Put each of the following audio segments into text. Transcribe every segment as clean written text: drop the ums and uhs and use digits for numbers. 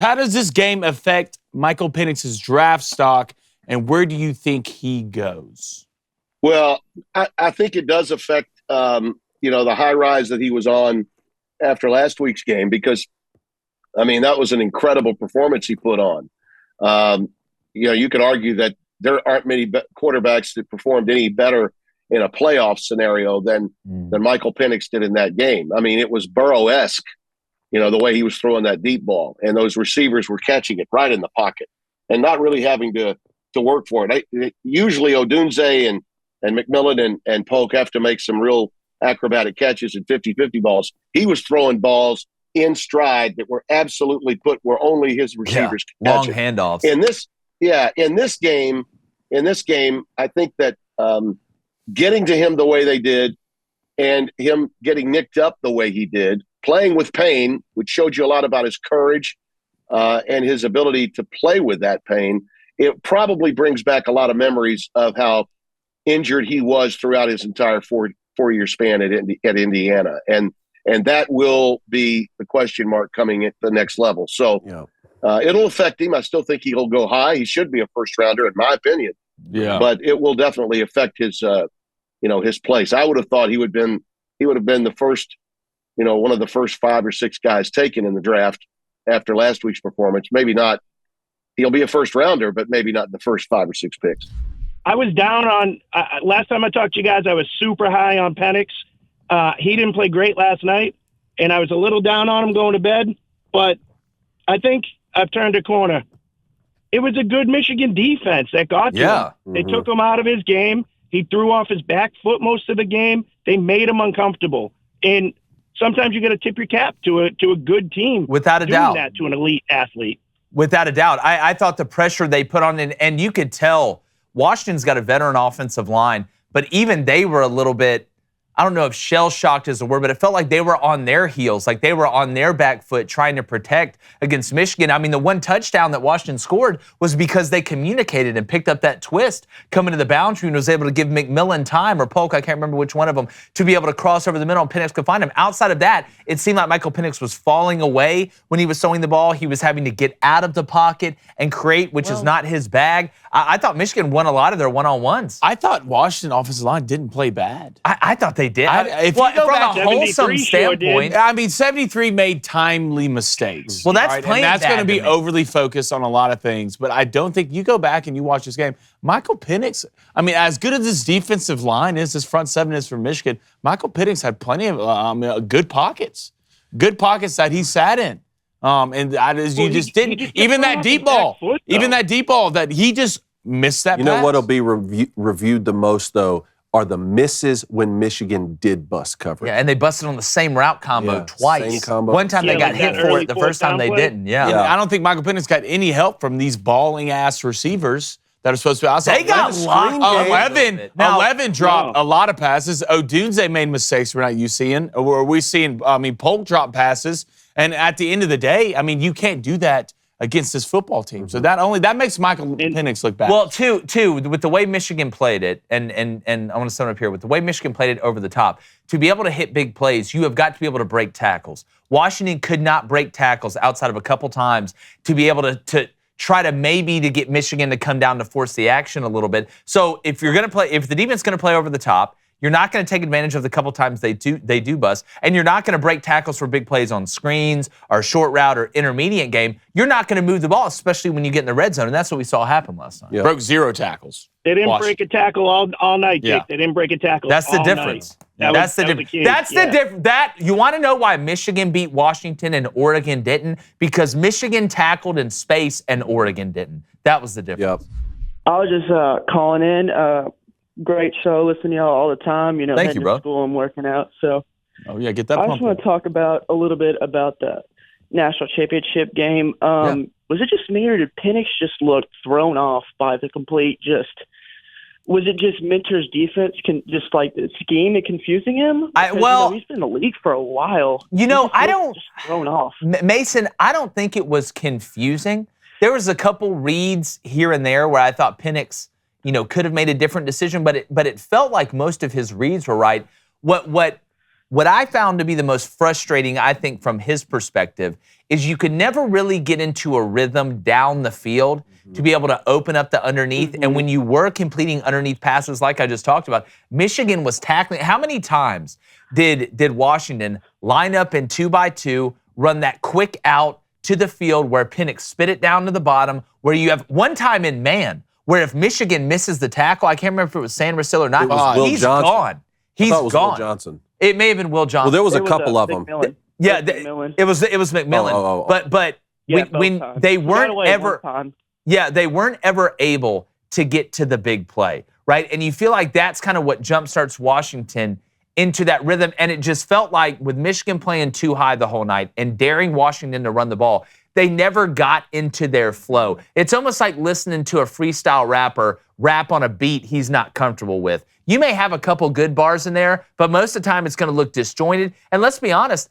How does this game affect Michael Penix's draft stock, and where do you think he goes? Well, I think it does affect, the high rise that he was on after last week's game because, that was an incredible performance he put on. You could argue that there aren't many quarterbacks that performed any better in a playoff scenario than Michael Penix did in that game. It was Burrow-esque, the way he was throwing that deep ball, and those receivers were catching it right in the pocket and not really having to work for it. Usually Odunze and McMillan and Polk have to make some real acrobatic catches and 50-50 balls. He was throwing balls in stride that were absolutely put where only his receivers could catch long handoffs. In this game, I think that getting to him the way they did and him getting nicked up the way he did, playing with pain, which showed you a lot about his courage and his ability to play with that pain, it probably brings back a lot of memories of how injured he was throughout his entire four-year span at Indiana. And that will be the question mark coming at the next level. So it'll affect him. I still think he'll go high. He should be a first-rounder, in my opinion. Yeah. But it will definitely affect his place. I would have thought he would have been the first, one of the first 5 or 6 guys taken in the draft after last week's performance. Maybe not. He'll be a first-rounder, but maybe not the first 5 or 6 picks. I was down on last time I talked to you guys, I was super high on Penix. He didn't play great last night, and I was a little down on him going to bed, but I think I've turned a corner. It was a good Michigan defense that got to him. Mm-hmm. They took him out of his game. He threw off his back foot most of the game. They made him uncomfortable. And sometimes you got to tip your cap to a good team. Without a doubt. Doing that to an elite athlete. Without a doubt. I thought the pressure they put on, and you could tell Washington's got a veteran offensive line, but even they were a little bit, I don't know if shell-shocked is the word, but it felt like they were on their heels, like they were on their back foot trying to protect against Michigan. The one touchdown that Washington scored was because they communicated and picked up that twist coming to the boundary and was able to give McMillan time, or Polk, I can't remember which one of them, to be able to cross over the middle and Penix could find him. Outside of that, it seemed like Michael Penix was falling away when he was throwing the ball. He was having to get out of the pocket and create, which is not his bag. I thought Michigan won a lot of their one-on-ones. I thought Washington offensive line didn't play bad. I thought they did. If you go back, from a wholesome standpoint, 73 made timely mistakes. Well, that's playing and that's going to be me. overly focused on a lot of things. But I don't think you go back and you watch this game. Michael Penix, as good as this defensive line is, this front seven is for Michigan, Michael Penix had plenty of good pockets that he sat in. You just didn't. Even that deep ball, that he just missed that pass. You know what'll be reviewed the most, though, are the misses when Michigan did bust coverage. Yeah, and they busted on the same route combo twice. Same combo. One time they got hit for it, the first time they didn't. Yeah. I don't think Michael Penix got any help from these balling-ass receivers that are supposed to be. They got locked. 11 dropped a lot of passes. Odunze made mistakes we're not used to seeing. Or we seeing, Polk drop passes. And at the end of the day, you can't do that against this football team. So that makes Michael Penix look bad. Well, two, with the way Michigan played it, and I want to sum it up here, with the way Michigan played it over the top, to be able to hit big plays, you have got to be able to break tackles. Washington could not break tackles outside of a couple times to be able to try to get Michigan to come down to force the action a little bit. So if the defense is going to play over the top, you're not going to take advantage of the couple times they do bust, and you're not going to break tackles for big plays on screens or short route or intermediate game. You're not going to move the ball, especially when you get in the red zone, and that's what we saw happen last time. Yep. Broke 0 tackles. They didn't break a tackle all night, Jake. Yeah. They didn't break a tackle. That's the difference. That's the difference. You want to know why Michigan beat Washington and Oregon didn't? Because Michigan tackled in space and Oregon didn't. That was the difference. Yep. I was just calling in. Great show. Listen to y'all all the time. Thank you, bro. To school and working out. So, get that. I just want to talk a little bit about the national championship game. Was it just me, or did Penix just look thrown off by the complete? Was it just Minter's defense? Just like the scheme and confusing him? Because, he's been in the league for a while. I don't. Just thrown off. Mason, I don't think it was confusing. There was a couple reads here and there where I thought Penix, could have made a different decision, but it felt like most of his reads were right. What what I found to be the most frustrating, I think, from his perspective, is you could never really get into a rhythm down the field to be able to open up the underneath. And when you were completing underneath passes, like I just talked about, Michigan was tackling. How many times did Washington line up in 2x2, run that quick out to the field where Penix spit it down to the bottom, where you have one time in man, where if Michigan misses the tackle, I can't remember if it was San Marcelo or not, It was Will he's Johnson. gone. He's I thought it was gone. Will Johnson. It may have been Will Johnson. Well, there was a It couple of them. McMillan. Yeah, McMillan. it was McMillan. Oh. But Yeah, when both times. they He got weren't away ever, one time. yeah, they weren't ever able to get to the big play, right? And you feel like that's kind of what jumpstarts Washington into that rhythm. And it just felt like with Michigan playing too high the whole night and daring Washington to run the ball, they never got into their flow. It's almost like listening to a freestyle rapper rap on a beat he's not comfortable with. You may have a couple good bars in there, but most of the time it's going to look disjointed. And let's be honest,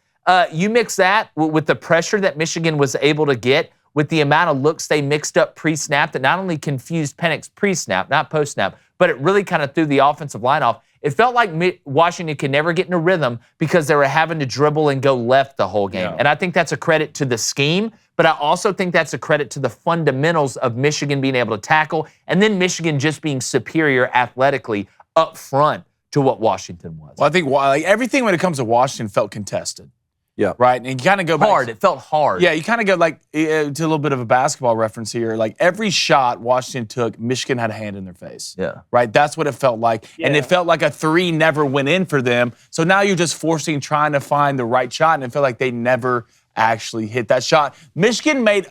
you mix that with the pressure that Michigan was able to get, with the amount of looks they mixed up pre-snap that not only confused Penix pre-snap, not post-snap, but it really kind of threw the offensive line off. It felt like Washington could never get in a rhythm because they were having to dribble and go left the whole game. Yeah. And I think that's a credit to the scheme, but I also think that's a credit to the fundamentals of Michigan being able to tackle, and then Michigan just being superior athletically up front to what Washington was. Well, I think everything when it comes to Washington felt contested. Yeah. Right? And you kind of go back. Hard. It felt hard. Yeah, you kind of go to a little bit of a basketball reference here. Like every shot Washington took, Michigan had a hand in their face. Yeah. Right? That's what it felt like. And Yeah. it felt like a three never went in for them. So now you're just trying to find the right shot, and it felt like they never actually hit that shot. Michigan made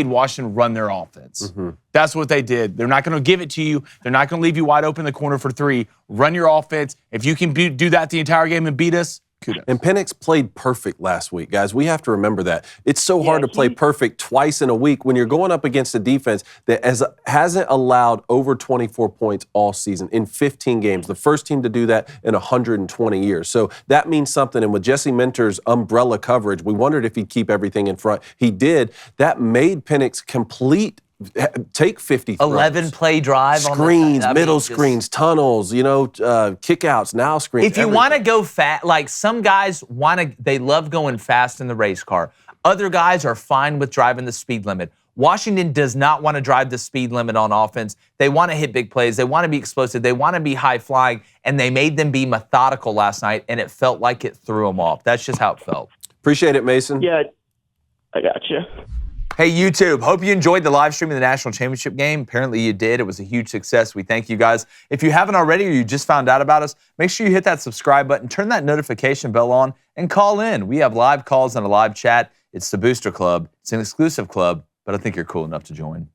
Washington run their offense. That's what they did. They're not going to give it to you. They're not going to leave you wide open in the corner for three. Run your offense. If you can do that the entire game and beat us, kudos. And Penix played perfect last week, guys. We have to remember that. It's so hard to play perfect twice in a week when you're going up against a defense that hasn't allowed over 24 points all season in 15 games. The first team to do that in 120 years. So that means something. And with Jesse Minter's umbrella coverage, we wondered if he'd keep everything in front. He did. That made Penix take 50 throws. 11 play drive Screens, on the middle screens, tunnels, kickouts, now screens. If you want to go fast, like some guys they love going fast in the race car. Other guys are fine with driving the speed limit. Washington does not want to drive the speed limit on offense. They want to hit big plays. They want to be explosive. They want to be high flying, and they made them be methodical last night, and it felt like it threw them off. That's just how it felt. Appreciate it, Mason. Yeah, I got you. Hey, YouTube, hope you enjoyed the live stream of the National Championship game. Apparently you did. It was a huge success. We thank you guys. If you haven't already or you just found out about us, make sure you hit that subscribe button, turn that notification bell on, and call in. We have live calls and a live chat. It's the Booster Club. It's an exclusive club, but I think you're cool enough to join.